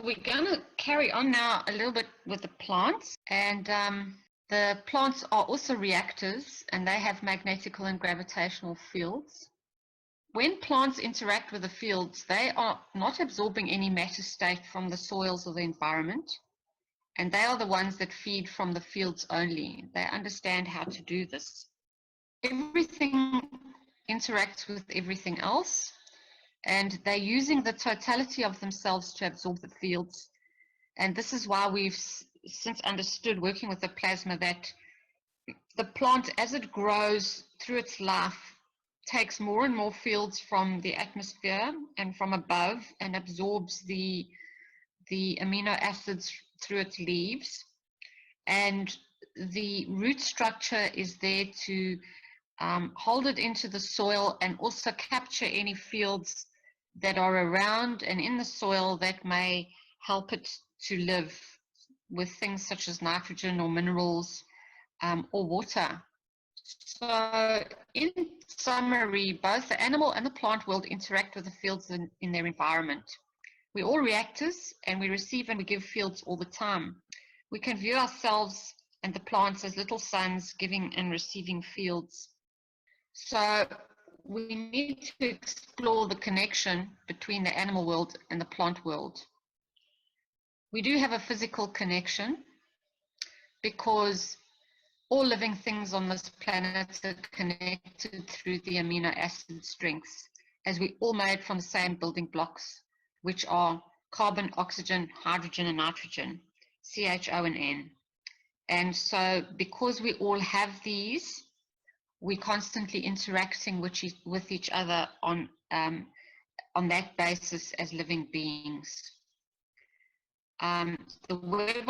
we're going to carry on now a little bit with the plants. And the plants are also reactors, and they have magnetical and gravitational fields. When plants interact with the fields, they are not absorbing any matter state from the soils or the environment, and they are the ones that feed from the fields only. They understand how to do this. Everything interacts with everything else, and they're using the totality of themselves to absorb the fields. And this is why we've since understood, working with the plasma, that the plant, as it grows through its life, takes more and more fields from the atmosphere and from above and absorbs the amino acids through its leaves. And the root structure is there to hold it into the soil and also capture any fields that are around and in the soil that may help it to live, with things such as nitrogen or minerals or water. So in summary, both the animal and the plant world interact with the fields in their environment. We're all reactors, and we receive and we give fields all the time. We can view ourselves and the plants as little suns giving and receiving fields. So we need to explore the connection between the animal world and the plant world. We do have a physical connection because all living things on this planet are connected through the amino acid strengths, as we all made from the same building blocks, which are carbon, oxygen, hydrogen, and nitrogen, CHO and N. And so because we all have these, we're constantly interacting with each other on that basis as living beings. The web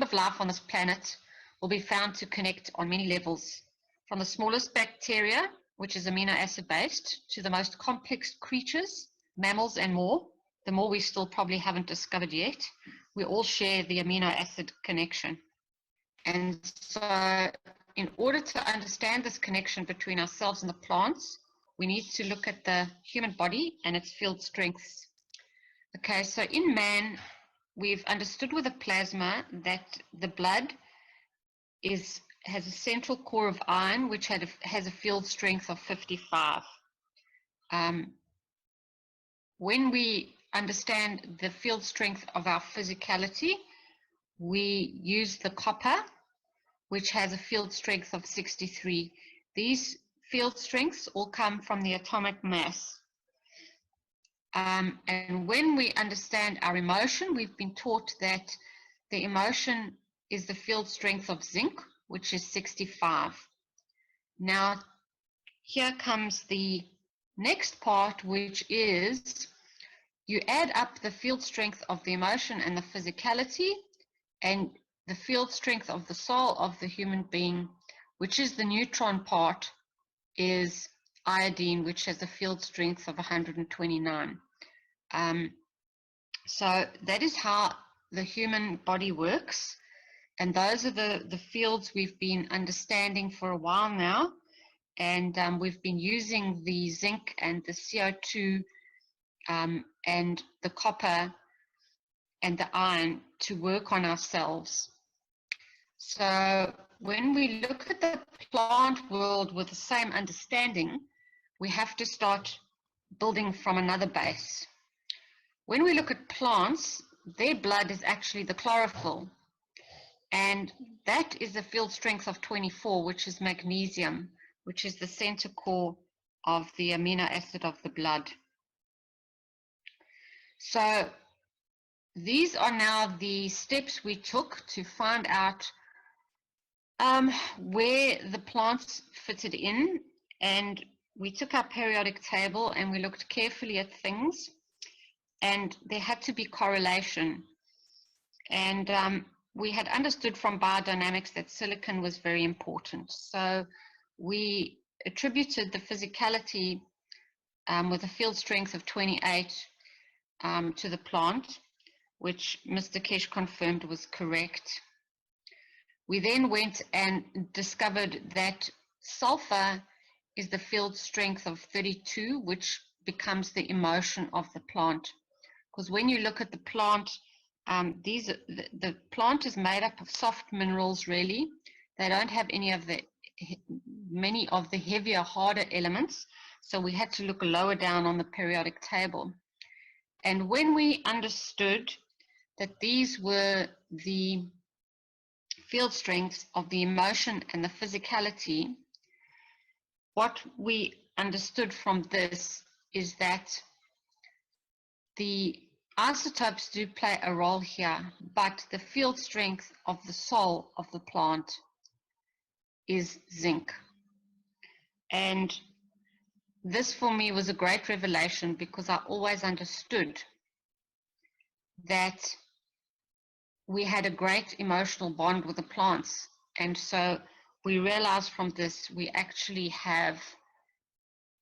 of life on this planet will be found to connect on many levels, from the smallest bacteria, which is amino acid based, to the most complex creatures, mammals, and more. The more we still probably haven't discovered yet. We all share the amino acid connection. And so in order to understand this connection between ourselves and the plants, we need to look at the human body and its field strengths. Okay, so in man, we've understood with the plasma that the blood has a central core of iron, which has a field strength of 55. When we understand the field strength of our physicality, we use the copper, which has a field strength of 63. These field strengths all come from the atomic mass. And when we understand our emotion, we've been taught that the emotion is the field strength of zinc, which is 65. Now, here comes the next part, which is you add up the field strength of the emotion and the physicality and the field strength of the soul of the human being, which is the neutron part, is iodine, which has a field strength of 129. So that is how the human body works, and those are the fields we've been understanding for a while now, and we've been using the zinc and the CO2 and the copper and the iron to work on ourselves. So when we look at the plant world with the same understanding, we have to start building from another base. When we look at plants, their blood is actually the chlorophyll, and that is a field strength of 24, which is magnesium, which is the center core of the amino acid of the blood. So these are now the steps we took to find out where the plants fitted in, and we took our periodic table and we looked carefully at things, and there had to be correlation. And we had understood from biodynamics that silicon was very important. So we attributed the physicality with a field strength of 28 to the plant, which Mr. Keshe confirmed was correct. We then went and discovered that sulfur is the field strength of 32, which becomes the emotion of the plant. because when you look at the plant, the plant is made up of soft minerals, really. They don't have many of the heavier, harder elements. So we had to look lower down on the periodic table. And when we understood that these were the field strengths of the emotion and the physicality, what we understood from this is that the isotopes do play a role here, but the field strength of the soul of the plant is zinc. And this for me was a great revelation, because I always understood that we had a great emotional bond with the plants. And so we realized from this, we actually have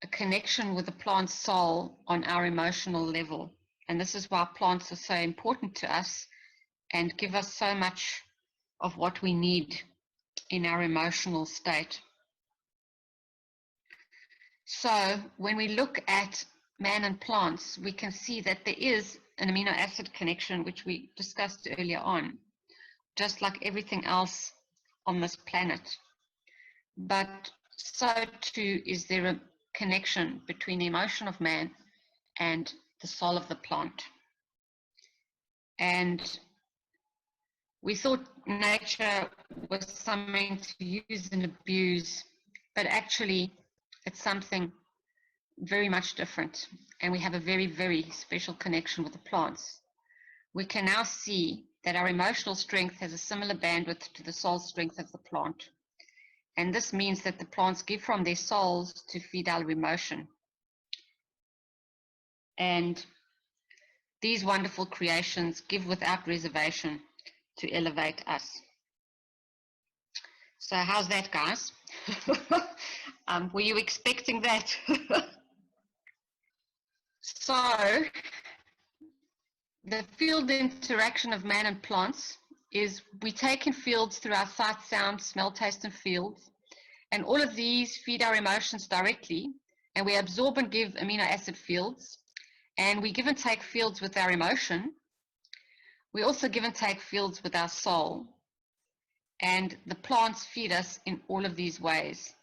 a connection with the plant's soul on our emotional level. And this is why plants are so important to us and give us so much of what we need in our emotional state. So when we look at man and plants, we can see that there is an amino acid connection, which we discussed earlier on, just like everything else on this planet. But so too is there a connection between the emotion of man and the soul of the plant. And we thought nature was something to use and abuse, but actually it's something very much different. And we have a very, very special connection with the plants. We can now see that our emotional strength has a similar bandwidth to the soul strength of the plant. And this means that the plants give from their souls to feed our emotion. And these wonderful creations give without reservation to elevate us. So how's that, guys? Were you expecting that? So the field interaction of man and plants is we take in fields through our sight, sound, smell, taste, and fields. And all of these feed our emotions directly, and we absorb and give amino acid fields, and we give and take fields with our emotion. We also give and take fields with our soul, and the plants feed us in all of these ways.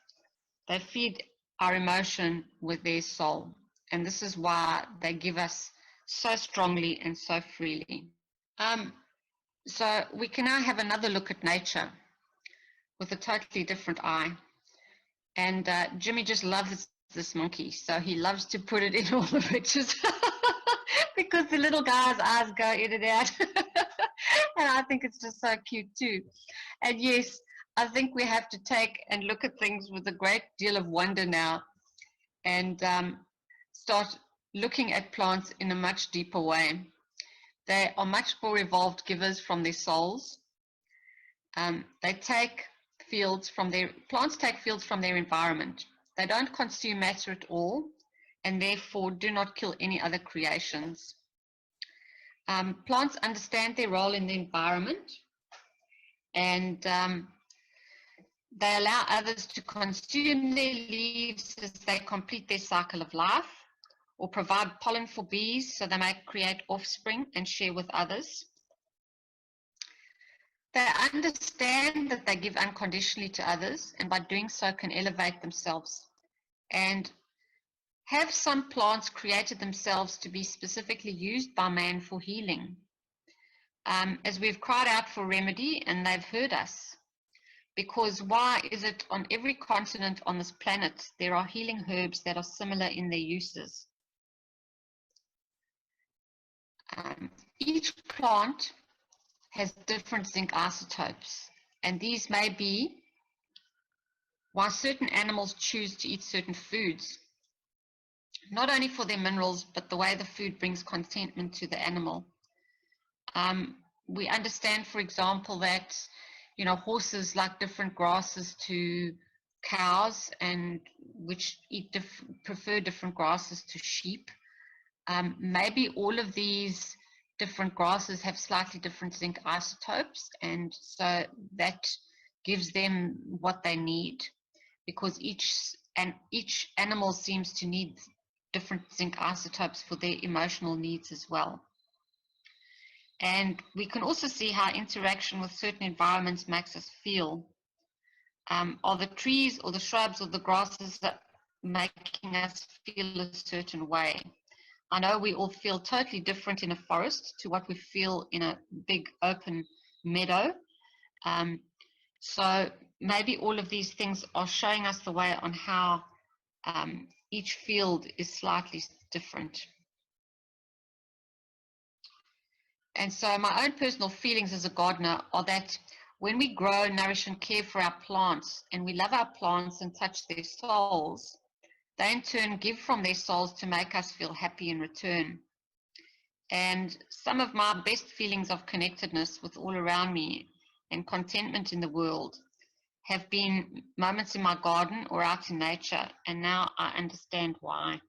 They feed our emotion with their soul, and this is why they give us so strongly and so freely. So we can now have another look at nature with a totally different eye. And Jimmy just loves this monkey, so he loves to put it in all the pictures because the little guy's eyes go in and out. And I think it's just so cute too. And yes, I think we have to take and look at things with a great deal of wonder now, and start looking at plants in a much deeper way. They are much more evolved givers from their souls. They take plants take fields from their environment. They don't consume matter at all, and therefore do not kill any other creations. Plants understand their role in the environment, and they allow others to consume their leaves as they complete their cycle of life, or provide pollen for bees so they may create offspring and share with others. They understand that they give unconditionally to others, and by doing so can elevate themselves. And have some plants created themselves to be specifically used by man for healing? As we've cried out for remedy, and they've heard us. Because why is it on every continent on this planet there are healing herbs that are similar in their uses? Each plant has different zinc isotopes, and these may be why certain animals choose to eat certain foods, not only for their minerals, but the way the food brings contentment to the animal. We understand, for example, that horses like different grasses to cows, and which prefer different grasses to sheep. Maybe all of these different grasses have slightly different zinc isotopes, and so that gives them what they need, because each animal seems to need different zinc isotopes for their emotional needs as well. And we can also see how interaction with certain environments makes us feel. Are the trees or the shrubs or the grasses that making us feel a certain way? I know we all feel totally different in a forest to what we feel in a big open meadow. So maybe all of these things are showing us the way on how each field is slightly different. And so my own personal feelings as a gardener are that when we grow, nourish, and care for our plants, and we love our plants and touch their souls, they in turn give from their souls to make us feel happy in return. And some of my best feelings of connectedness with all around me and contentment in the world have been moments in my garden or out in nature, and now I understand why.